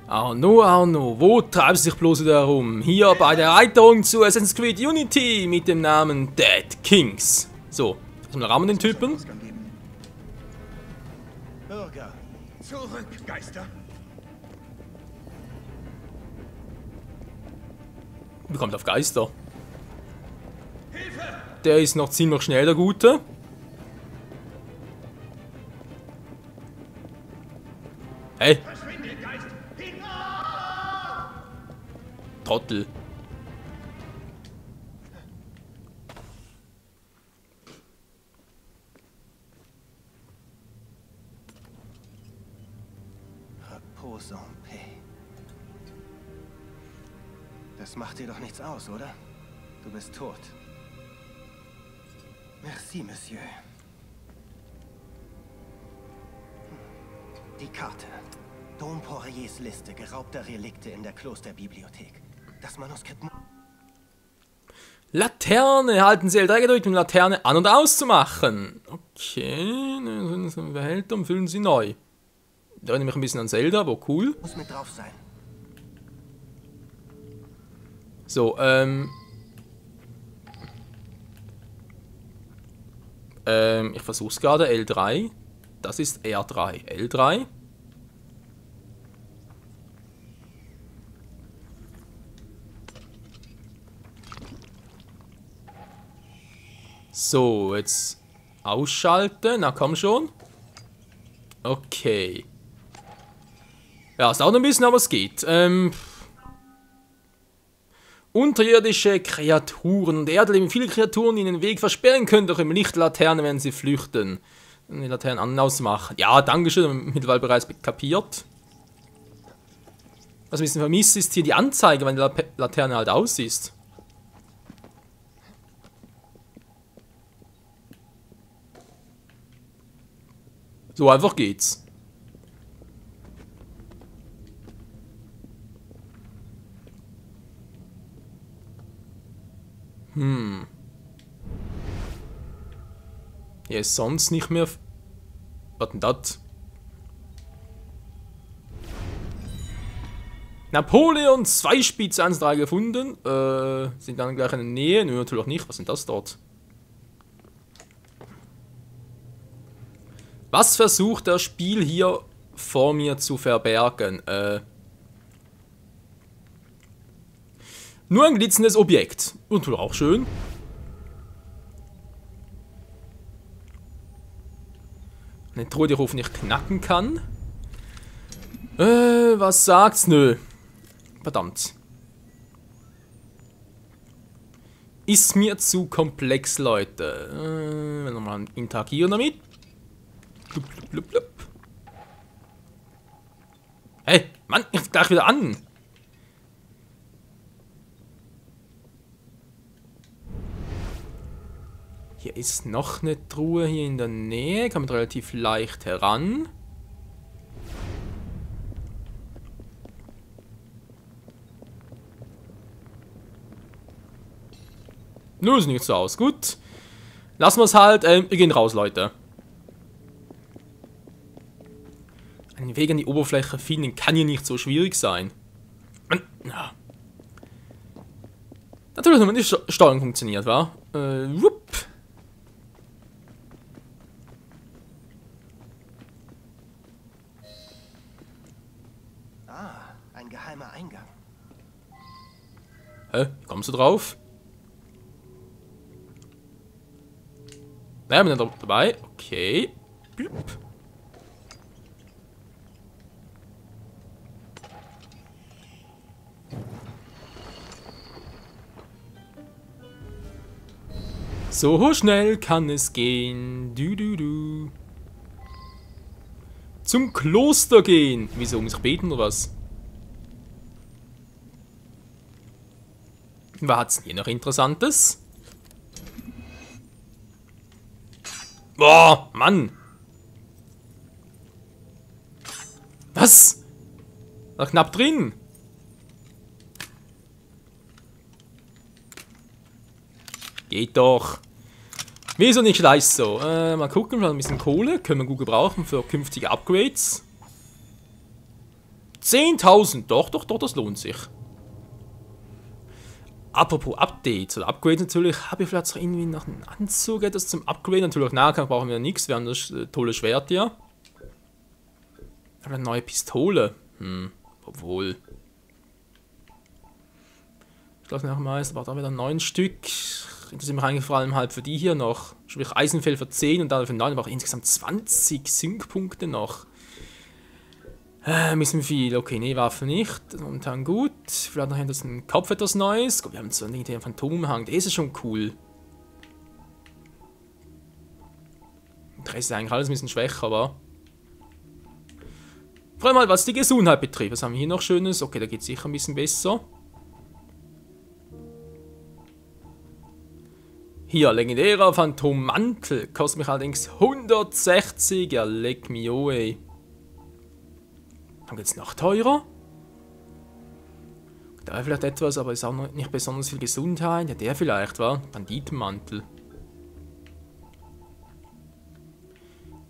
Arno, wo treibst du dich bloß wieder herum? Hier bei der Erweiterung zu Assassin's Creed Unity mit dem Namen Dead Kings. So, zum Rahmen den Typen. Bürger, zurück, Geister! Wie kommt auf Geister? Hilfe! Der ist noch ziemlich schnell, der Gute. Hey, Verschwinde, Geist! Trottel. Repos en paix. Das macht dir doch nichts aus, oder? Du bist tot. Merci, Monsieur. Die Karte. Dom Poiriers Liste geraubter Relikte in der Klosterbibliothek. Das Manuskript... Laterne, halten Sie L3 gedrückt, um Laterne an- und auszumachen. Okay, Behälter füllen Sie neu. Da erinnere mich ein bisschen an Zelda, aber cool. Muss mit drauf sein. So, ich versuch's gerade, L3. Das ist R3. L3. So, jetzt ausschalten. Na komm schon. Okay. Ja, es dauert ein bisschen, aber es geht. Unterirdische Kreaturen. Der Erde leben viele Kreaturen, die ihnen den Weg versperren können, doch im Lichtlaterne, wenn sie flüchten. Die Laternen an- und ausmachen. Ja, dankeschön, mittlerweile bereits kapiert. Was ein bisschen vermisst ist hier die Anzeige, wenn die Laterne halt aus ist. So einfach geht's. Hier ist sonst nicht mehr... Was denn das? Napoleon Zweispitze 1-3 gefunden. Sind dann gleich in der Nähe. Nö, natürlich nicht. Was sind das dort? Was versucht das Spiel hier vor mir zu verbergen? Nur ein glitzerndes Objekt. Und auch schön. Eine Truhe, die ich hoffentlich knacken kann. Was sagt's? Nö. Verdammt. Ist mir zu komplex, Leute. Wenn wir mal interagieren damit. Blub, blub, blub, blub. Hey, Mann, ich gleich wieder an. Hier ist noch eine Truhe hier in der Nähe. Kann man relativ leicht heran. Nö, sieht nicht so aus. Gut. Lassen wir es halt. Wir gehen raus, Leute. Einen Weg an die Oberfläche finden kann hier nicht so schwierig sein. Ja. Natürlich, wenn die Steuerung funktioniert, wa? Wupp. Ah, ein geheimer Eingang. Hä? Wie kommst du drauf? Naja, bin da dabei. Okay. Blub. So schnell kann es gehen. Du. Zum Kloster gehen. Wieso, muss ich beten oder was? Was hat's denn hier noch Interessantes? Boah, Mann. Was? War knapp drin. Geht doch. Wieso nicht leicht so? Mal gucken, vielleicht ein bisschen Kohle. Können wir gut gebrauchen für künftige Upgrades. 10.000, doch, das lohnt sich. Apropos Updates oder Upgrades natürlich, habe ich vielleicht irgendwie noch einen Anzug, etwas zum Upgrade. Natürlich nachher brauchen wir nichts, wir haben das tolle Schwert hier. Aber eine neue Pistole. Obwohl. Ich glaube nochmal, es war da wieder 9 Stück. Das sind mir eigentlich vor allem halt für die hier noch. Sprich Eisenfell für 10 und dann für 9, aber insgesamt 20 Sync-Punkte noch. Müssen wir viel. Okay, nee, Waffen nicht. Momentan gut. Vielleicht noch das im Kopf etwas Neues. Wir haben so einen Phantomhang. Der ist schon cool. Der ist eigentlich alles ein bisschen schwächer, aber. Vor allem mal, was die Gesundheit betrifft. Was haben wir hier noch Schönes? Okay, da geht es sicher ein bisschen besser. Hier, legendärer Phantommantel. Kostet mich allerdings 160. Ja, leck mich oh, ey. Dann geht es noch teurer. Da vielleicht etwas, aber ist auch noch nicht besonders viel Gesundheit. Ja, der vielleicht, war Banditenmantel.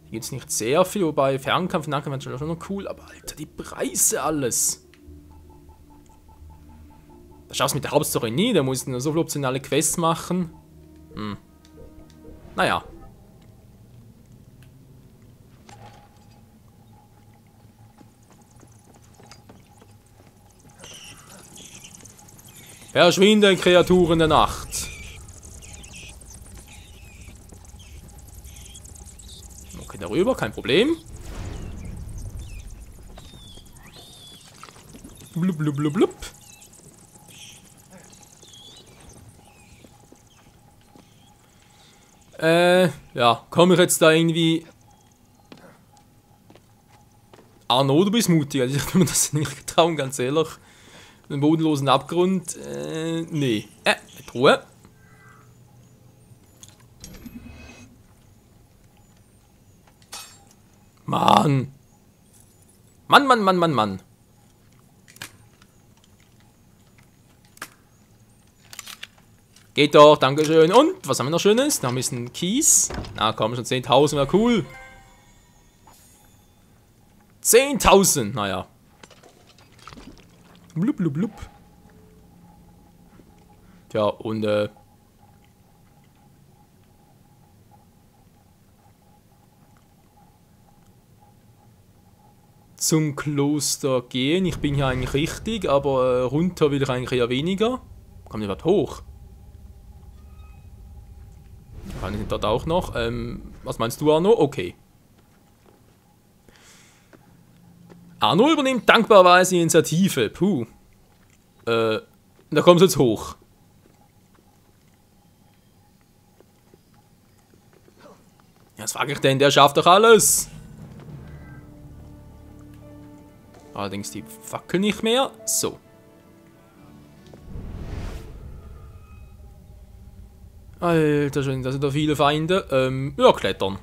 Hier gibt es nicht sehr viel, wobei Fernkampf, Nahkampf ist schon noch cool. Aber Alter, die Preise alles. Da schaffst du mit der Hauptstory nie, da musst du nur so viele optionale Quests machen. Naja. Verschwinden, Kreaturen der Nacht. Okay, darüber, kein Problem. Blub, blub, blub, blub. Ja, komme ich jetzt da irgendwie... Arno, du bist mutig, also ich will mir das nicht getrauen, ganz ehrlich. Den bodenlosen Abgrund, nee. Mit Ruhe. Mann. Mann. Geht doch, dankeschön. Und, was haben wir noch Schönes? Noch ein bisschen Kies. Na komm, schon 10.000 wäre cool. 10.000, naja. Blub, blub, blub. Tja, und zum Kloster gehen. Ich bin hier eigentlich richtig, aber runter will ich eigentlich eher weniger. Kommt nicht was hoch? Kann ich dort auch noch? Was meinst du, Arno? Okay. Arno übernimmt dankbarerweise die Initiative. Puh. Da kommt es jetzt hoch. Ja, was frage ich denn? Der schafft doch alles. Allerdings die Fackel nicht mehr. So. Alter, schön, da sind da viele Feinde. Ja, klettern.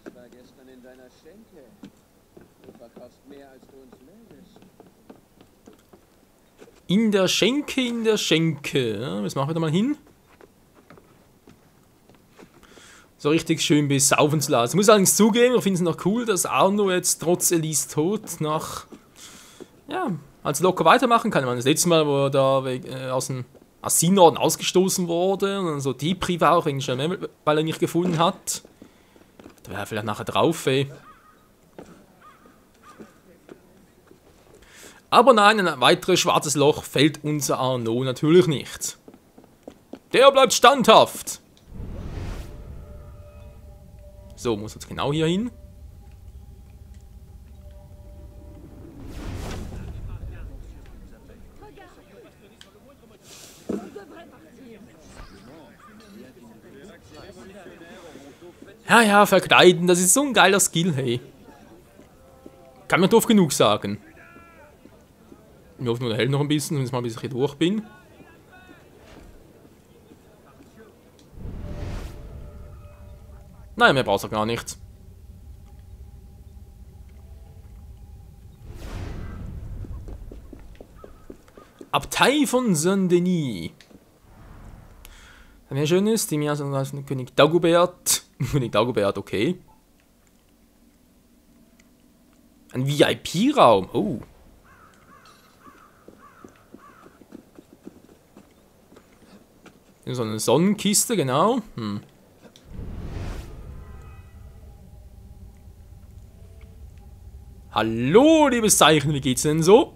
Ich war gestern in deiner Schenke. Du verkaufst mehr, als du uns meldest. In der Schenke. Ja, das machen wir da mal hin. So richtig schön besaufen zu lassen. Ich muss allerdings zugeben, ich finde es noch cool, dass Arno jetzt trotz Elise Tod noch, ja, als locker weitermachen kann. Ich meine, das letzte Mal, wo er da aus dem Assinorden ausgestoßen wurde und dann so Debrief auch, weil er nicht gefunden hat. Da wäre er vielleicht nachher drauf, ey. Aber nein, ein weiteres schwarzes Loch fällt unser Arno natürlich nicht. Der bleibt standhaft. So, muss jetzt genau hier hin. Ja, verkleiden, das ist so ein geiler Skill, hey. Kann man doof genug sagen. Ich hoffe nur, der hält noch ein bisschen, wenn ich mal ein bisschen hier durch bin. Nein, mehr braucht er gar nicht. Abtei von Saint-Denis. Wer schön ist, die mir von König Dagobert. König Dagobert, okay. Ein VIP-Raum. Oh. So eine Sonnenkiste, genau. Hallo, liebes Zeichen, wie geht's denn so?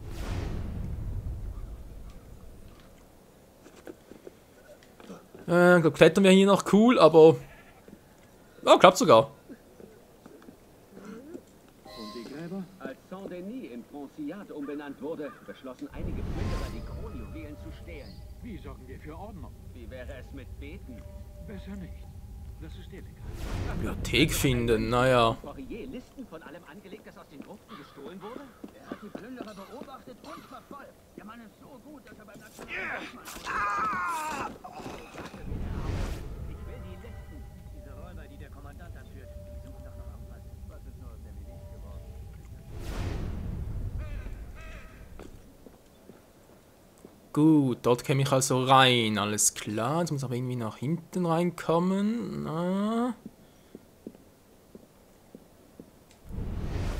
Klettern wir hier noch cool, aber... Oh, klappt sogar. Und die Gräber? Als Saint-Denis in Franciade umbenannt wurde, beschlossen einige Plünderer, die Kronjuwelen zu stehlen. Wie sorgen wir für Ordnung? Wie wäre es mit Beten? Besser nicht. Das ist illegal. Bibliothek finden, naja. Poirier Listen von allem angelegt, das aus den Gruften gestohlen wurde? Er hat die Plünderer beobachtet und verfolgt. Der Mann ist so gut, dass er beim Nationalrat... Ich will die Listen. Diese Räuber, die der Kommandant anführt, die suchen doch noch irgendwas. Was ist nur aus der Miliz geworden? Gut, dort käme ich also rein, alles klar. Jetzt muss aber irgendwie nach hinten reinkommen. Na.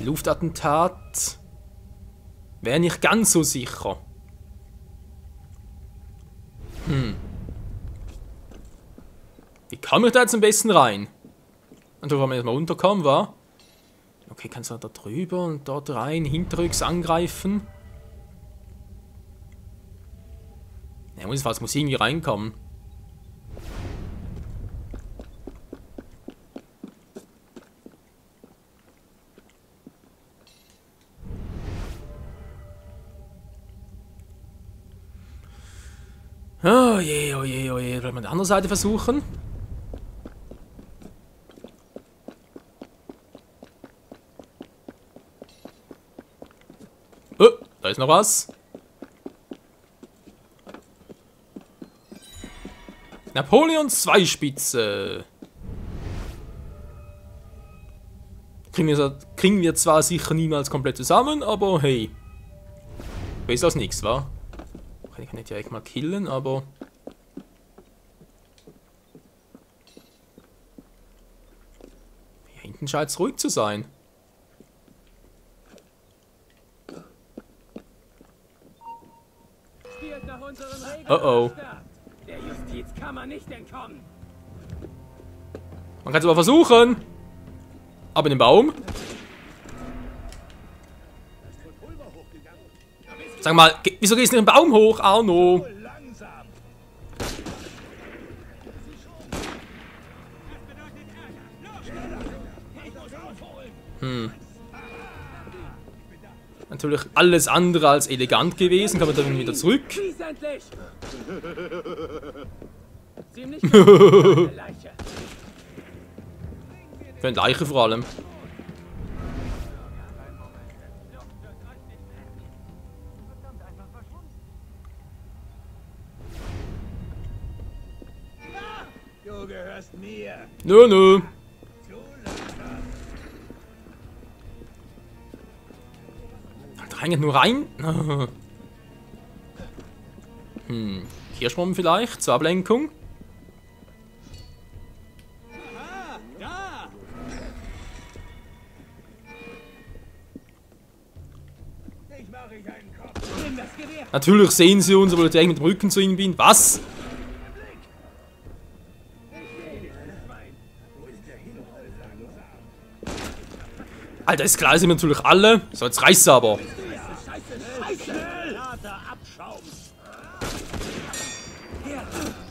Luftattentat. Wäre nicht ganz so sicher. Wie komme ich da jetzt am besten rein? Und wo wir jetzt mal runterkommen, war? Okay, kannst du da drüber und dort rein, hinterrücks angreifen. Ja, muss irgendwie reinkommen. Oh je, oh je, oh je. Wollen wir die andere Seite versuchen? Oh, da ist noch was. Napoleons Zweispitze. Kriegen wir zwar sicher niemals komplett zusammen, aber hey. Besser als nichts, wa? Ich kann nicht direkt mal killen, aber... Hier hinten scheint es ruhig zu sein. Oh oh. Der Justiz kann man nicht entkommen. Man kann es aber versuchen. Aber in den Baum. Sag mal, wieso gehst du nicht den Baum hoch, Arno? Natürlich alles andere als elegant gewesen. Kann man dann wieder zurück. Für eine Leiche vor allem. Du gehörst mir. Nö, nö. Eigentlich nur rein. Kirschbaum vielleicht zur Ablenkung. Natürlich sehen sie uns, obwohl ich mit dem Rücken zu ihnen bin. Was? Alter, ist klar, sind wir natürlich alle. So, jetzt reicht's aber.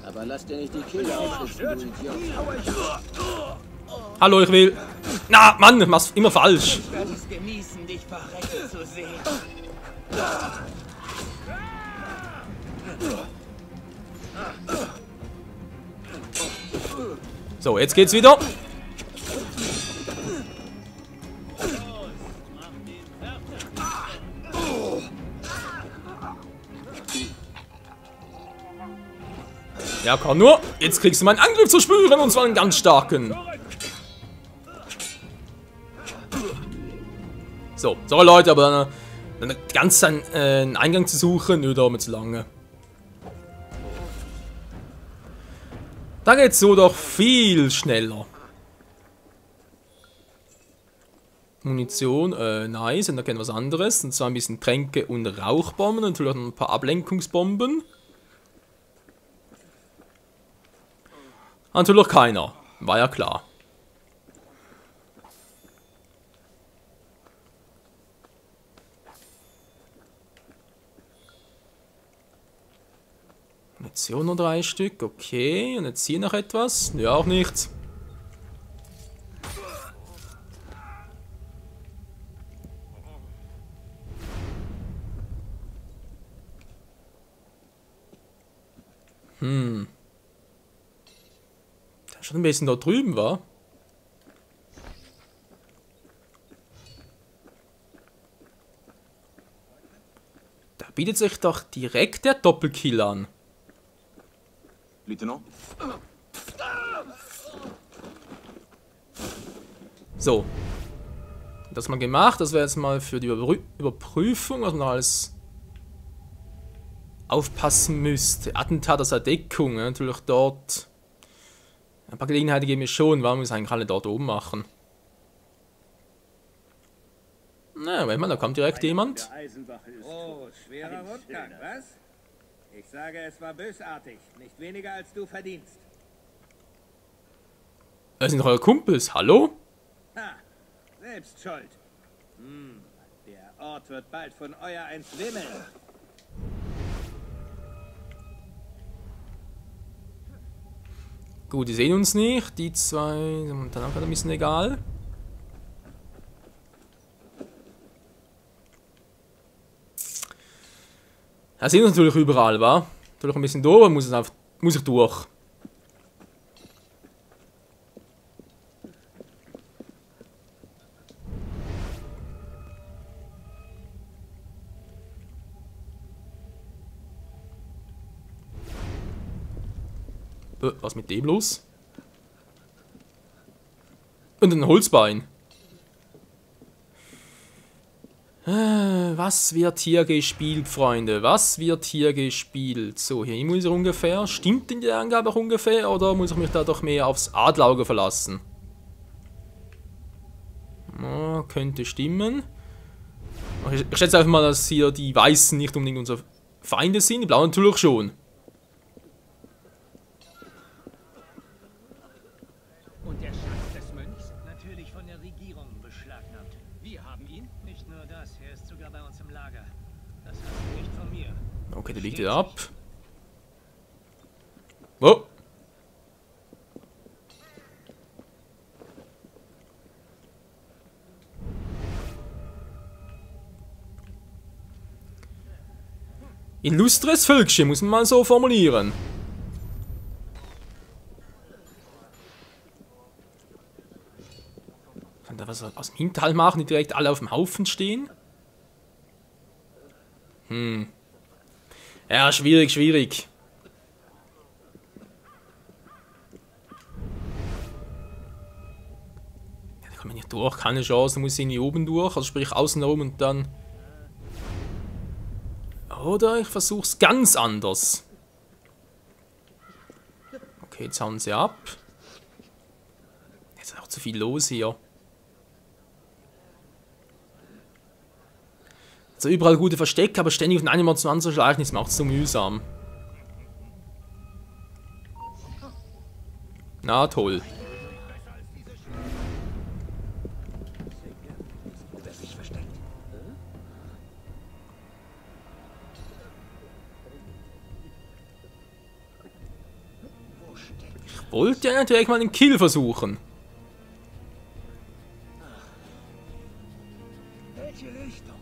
Aber lass dir nicht die Kehle aufschlitzen, du Idiot. Hallo, ich will... Na, Mann, ich mach's immer falsch. Ich werde es genießen, dich verrecken zu sehen. So, jetzt geht's wieder. Ja, komm nur. Jetzt kriegst du meinen Angriff zu spüren, und zwar einen ganz starken. So, sorry Leute, aber Dann die ganze Zeit einen Eingang zu suchen, nicht damit zu lange. Da geht's so doch viel schneller. Munition, nice, und da kennt was anderes. Und zwar ein bisschen Tränke und Rauchbomben und natürlich noch ein paar Ablenkungsbomben. Natürlich keiner. War ja klar. Munition nur 3 Stück, okay. Und jetzt hier noch etwas? Ja, auch nichts. Der ist schon ein bisschen da drüben, war. Da bietet sich doch direkt der Doppelkill an. Lieutenant? So. Das mal gemacht. Das wäre jetzt mal für die Überprüfung, was man da alles aufpassen müsste. Attentat aus der Deckung. Ja, natürlich dort. Ein paar Gelegenheiten geben wir schon. Warum muss eigentlich alle dort oben machen? Na, wenn man, da kommt direkt jemand. Oh, schwerer Rundgang, was? Ich sage, es war bösartig. Nicht weniger als du verdienst. Das sind doch eure Kumpels. Hallo? Ha, selbst schuld. Der Ort wird bald von euer eins wimmeln. Gut, die sehen uns nicht. Die zwei sind dann auch ein bisschen egal. Ja, sehen uns natürlich überall, wa? Natürlich ein bisschen doof, muss ich durch. Was mit dem los? Und ein Holzbein. Was wird hier gespielt, Freunde? Was wird hier gespielt? So, hier muss er ungefähr. Stimmt denn die Angabe auch ungefähr? Oder muss ich mich da doch mehr aufs Adlerauge verlassen? Oh, könnte stimmen. Ich schätze einfach mal, dass hier die Weißen nicht unbedingt unsere Feinde sind. Die Blauen natürlich schon. Und der Schatz des Mönchs? Natürlich von der Regierung beschlagnahmt. Wir haben ihn? Nicht nur das, er ist sogar bei uns im Lager. Das hast du nicht von mir. Okay, der liegt wieder ab. Oh. Illustres Völkchen, muss man mal so formulieren. Kann da was aus dem Hinterhalt machen, die direkt alle auf dem Haufen stehen? Ja, schwierig, schwierig. Ja, da kommt man nicht durch, keine Chance, da muss ich hier oben durch, also sprich außen herum und dann... Oder ich versuch's ganz anders. Okay, jetzt hauen sie ab. Jetzt ist auch zu viel los hier. Also überall gute Verstecke, aber ständig von einem Ort zum anderen zu schleichen, das macht es so mühsam. Na toll. Ich wollte ja natürlich mal den Kill versuchen. Welche Richtung?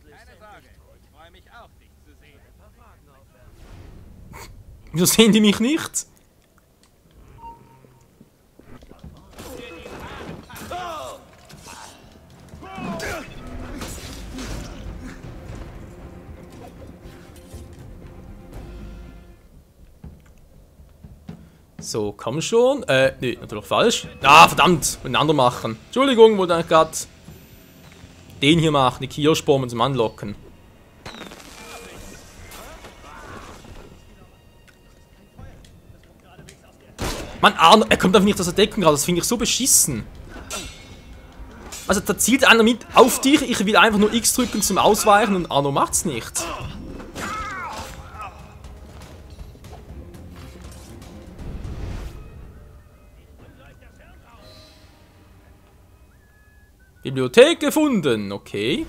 Keine Sorge, ich freue mich auch, dich zu sehen. Wieso sehen die mich nicht? So, komm schon. Nee, natürlich falsch. Ah, verdammt. Einen anderen machen. Entschuldigung, wollte ich gerade den hier machen. Die Kirschbomben zum Anlocken. Mann, Arno, er kommt einfach nicht aus der Deckung raus. Das finde ich so beschissen. Also, da zielt einer mit auf dich. Ich will einfach nur X drücken zum Ausweichen und Arno macht's nicht. Bibliothek gefunden, okay.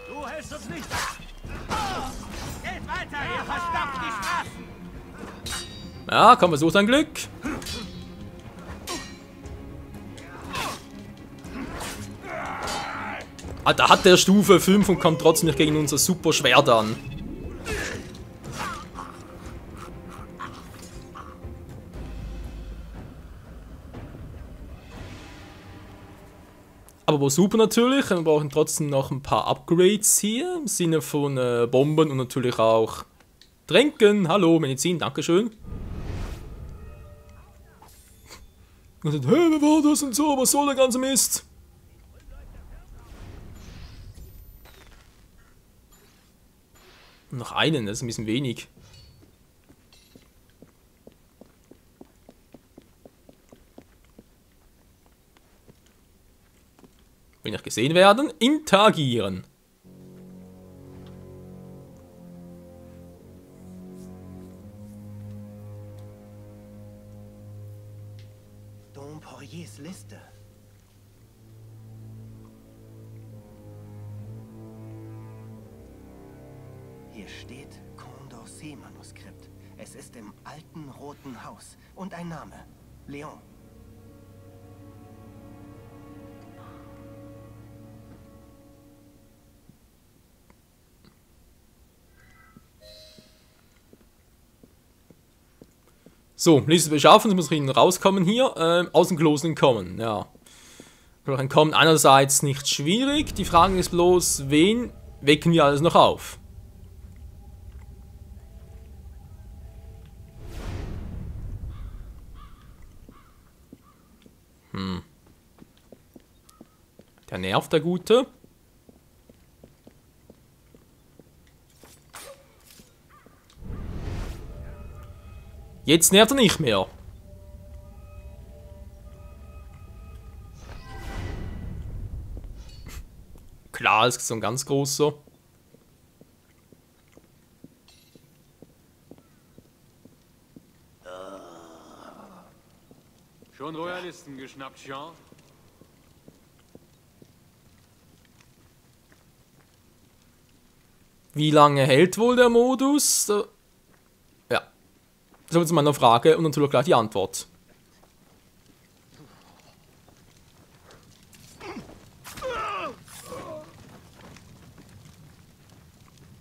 Du hältst uns nicht. Geht weiter, ihr verstopft die Straßen. Ja, komm, versuch dein Glück. Ah, da hat der Stufe 5 und kommt trotzdem nicht gegen unser super Schwert an. Aber wo super natürlich, wir brauchen trotzdem noch ein paar Upgrades hier, im Sinne von Bomben und natürlich auch Tränken. Hallo, Medizin, dankeschön. Und sagt, hey, wer war das und so, was soll der ganze Mist? Noch einen, das ist ein bisschen wenig. Will nicht gesehen werden. Interagieren. Dom Poiriers Liste. Hier steht Condorcet-Manuskript. Es ist im alten Roten Haus. Und ein Name. Leon. So, Liste beschaffen, jetzt muss ich rauskommen hier. Aus dem Kloster entkommen, ja. Entkommen einerseits nicht schwierig. Die Frage ist bloß, wen wecken wir alles noch auf? Der nervt, der Gute. Jetzt nervt er nicht mehr. Klar, ist so ein ganz großer. Schon Royalisten geschnappt, Jean? Wie lange hält wohl der Modus? Ja. Das ist jetzt meine Frage und natürlich gleich die Antwort.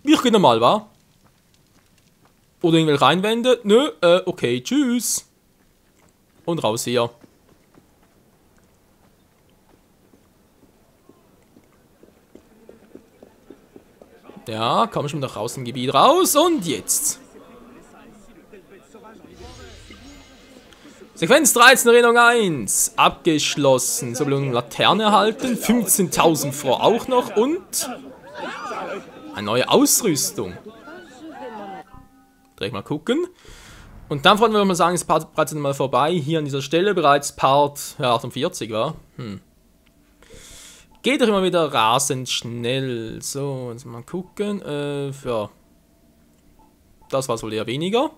Ich gehe normal, wa? Oder irgendwelche Einwände? Nö, okay, tschüss. Und raus hier. Ja, komm schon noch aus dem Gebiet raus und jetzt. Sequenz 13, Erinnerung 1. Abgeschlossen. So, Belohnung Laterne erhalten. 15.000 Francs auch noch und eine neue Ausrüstung. Direkt mal gucken. Und dann wollen wir mal sagen, ist Part bereits mal vorbei. Hier an dieser Stelle bereits Part 48, war. Geht doch immer wieder rasend schnell. So, jetzt mal gucken. Ja. Das war wohl eher weniger.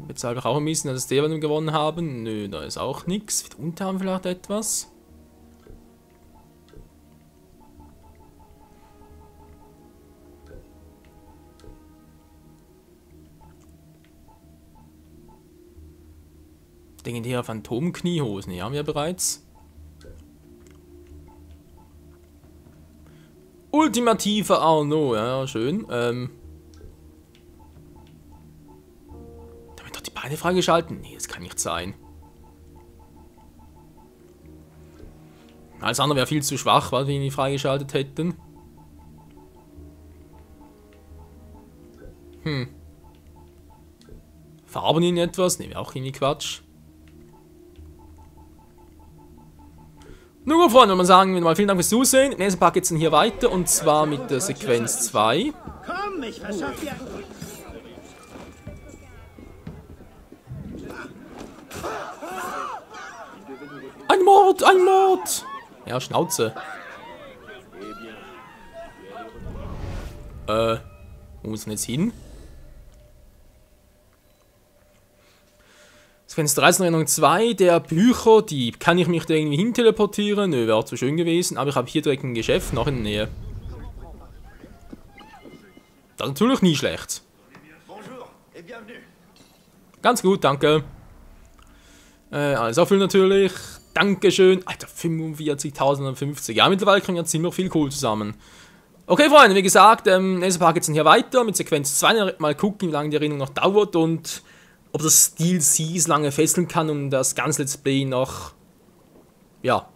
Jetzt habe ich auch ein bisschen, dass der, wenn wir gewonnen haben. Nö, da ist auch nichts. Unten haben wir vielleicht etwas. Legendäre Phantom-Kniehosen, die haben wir bereits. Ultimative Arno, ja, schön. Damit doch die Beine freigeschalten? Nee, das kann nicht sein. Alles andere wäre viel zu schwach, weil wir ihn nicht freigeschaltet hätten. Farben ihn etwas? Ne, wäre auch irgendwie Quatsch. Nun gut, Freunde, würde man sagen, wieder mal vielen Dank fürs Zusehen. Im nächsten Part geht es dann hier weiter und zwar mit der Sequenz 2. Komm, ich verschaff dir... Ein Mord, ein Mord! Ja, Schnauze. Wo muss denn jetzt hin? Sequenz 13 Erinnerung 2 der Bücher, die kann ich mich da irgendwie hin teleportieren? Nö, wäre zu schön gewesen, aber ich habe hier direkt ein Geschäft noch in der Nähe. Das ist natürlich nie schlecht. Ganz gut, danke. Alles auffüllen natürlich. Dankeschön. Alter, 45.050. Ja, mittlerweile kriegen wir ziemlich viel cool zusammen. Okay, Freunde, wie gesagt, nächster Part geht es dann hier weiter mit Sequenz 2. Mal gucken, wie lange die Erinnerung noch dauert und ob das DLC so lange fesseln kann, um das ganze Let's Play noch, ja,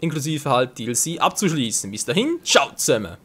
inklusive halt DLC abzuschließen. Bis dahin, ciao zusammen.